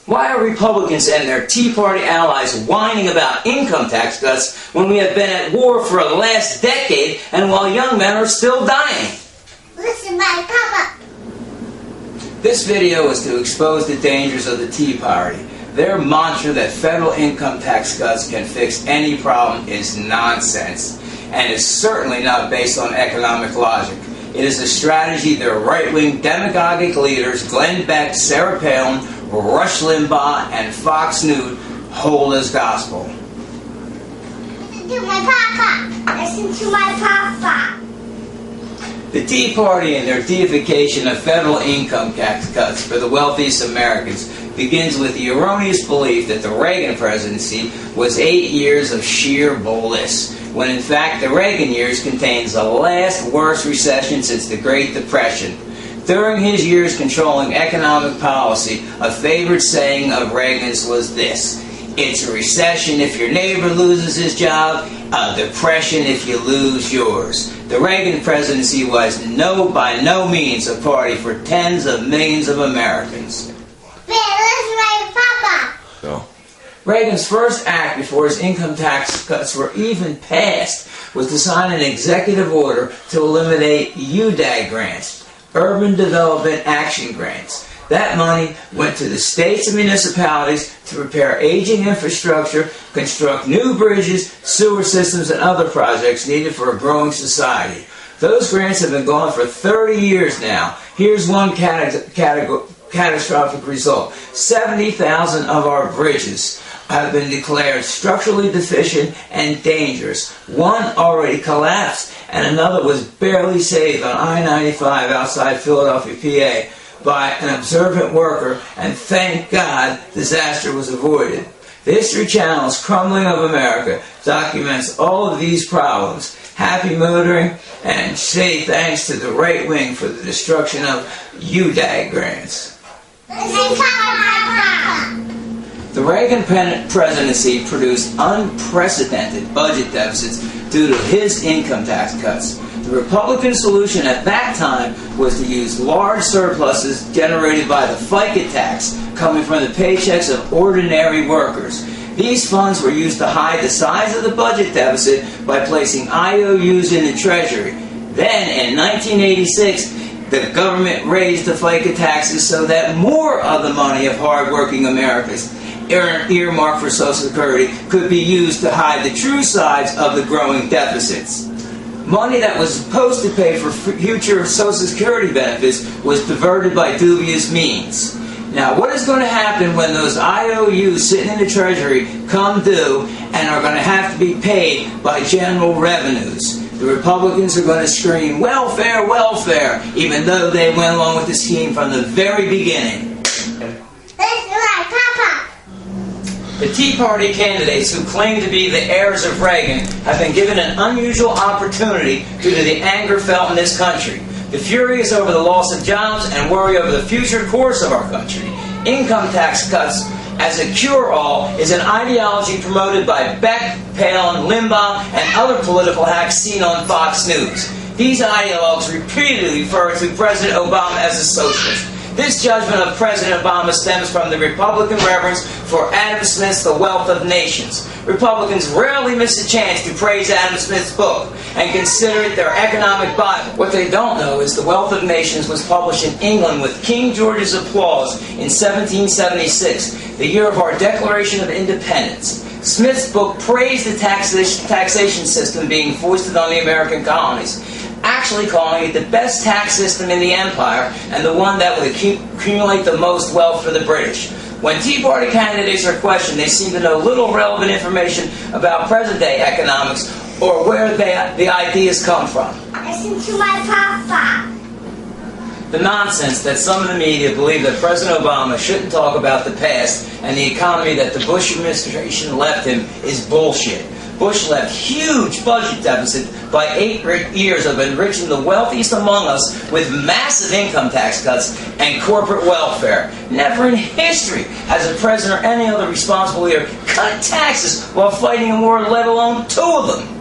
Why are Republicans and their Tea Party allies whining about income tax cuts when we have been at war for the last decade and while young men are still dying? Listen to my papa. This video is to expose the dangers of the Tea Party. Their mantra that federal income tax cuts can fix any problem is nonsense, and is certainly not based on economic logic. It is a strategy their right-wing demagogic leaders Glenn Beck, Sarah Palin, Rush Limbaugh, and Fox News hold as gospel. Listen to my papa. Listen to my papa. The Tea Party and their deification of federal income tax cuts for the wealthiest Americans begins with the erroneous belief that the Reagan presidency was 8 years of sheer bliss, when in fact the Reagan years contains the last worst recession since the Great Depression. During his years controlling economic policy, a favorite saying of Reagan's was this: "It's a recession if your neighbor loses his job, a depression if you lose yours." The Reagan presidency was by no means a party for tens of millions of Americans. Listen to my papa. So, Reagan's first act before his income tax cuts were even passed was to sign an executive order to eliminate UDAG grants, Urban Development Action Grants. That money went to the states and municipalities to repair aging infrastructure, construct new bridges, sewer systems, and other projects needed for a growing society. Those grants have been gone for 30 years now. Here's one catastrophic result. 70,000 of our bridges have been declared structurally deficient and dangerous. One already collapsed, and another was barely saved on I-95 outside Philadelphia, PA, by an observant worker, and thank God disaster was avoided. The History Channel's Crumbling of America documents all of these problems. Happy motoring, and say thanks to the right wing for the destruction of UDAG grants. Listen to my papa. The Reagan presidency produced unprecedented budget deficits due to his income tax cuts. The Republican solution at that time was to use large surpluses generated by the FICA tax coming from the paychecks of ordinary workers. These funds were used to hide the size of the budget deficit by placing IOUs in the Treasury. Then, in 1986, the government raised the FICA taxes so that more of the money of hardworking Americans earmarked for Social Security could be used to hide the true size of the growing deficits. Money that was supposed to pay for future Social Security benefits was diverted by dubious means. Now, what is going to happen when those IOUs sitting in the Treasury come due and are going to have to be paid by general revenues? The Republicans are going to scream, "Welfare, welfare," even though they went along with the scheme from the very beginning. Listen to my papa. The Tea Party candidates who claim to be the heirs of Reagan have been given an unusual opportunity due to the anger felt in this country. The fury is over the loss of jobs and worry over the future course of our country. Income tax cuts as a cure-all is an ideology promoted by Beck, Palin, Limbaugh, and other political hacks seen on Fox News. These ideologues repeatedly refer to President Obama as a socialist. This judgment of President Obama stems from the Republican reverence for Adam Smith's The Wealth of Nations. Republicans rarely miss a chance to praise Adam Smith's book and consider it their economic Bible. What they don't know is The Wealth of Nations was published in England with King George's applause in 1776, the year of our Declaration of Independence. Smith's book praised the taxation system being foisted on the American colonies, actually calling it the best tax system in the empire and the one that would accumulate the most wealth for the British. When Tea Party candidates are questioned, they seem to know little relevant information about present-day economics or where the ideas come from. Listen to my papa. The nonsense that some in the media believe that President Obama shouldn't talk about the past and the economy that the Bush administration left him is bullshit. Bush left huge budget deficit by 8 years of enriching the wealthiest among us with massive income tax cuts and corporate welfare. Never in history has a president or any other responsible leader cut taxes while fighting a war, let alone 2 of them.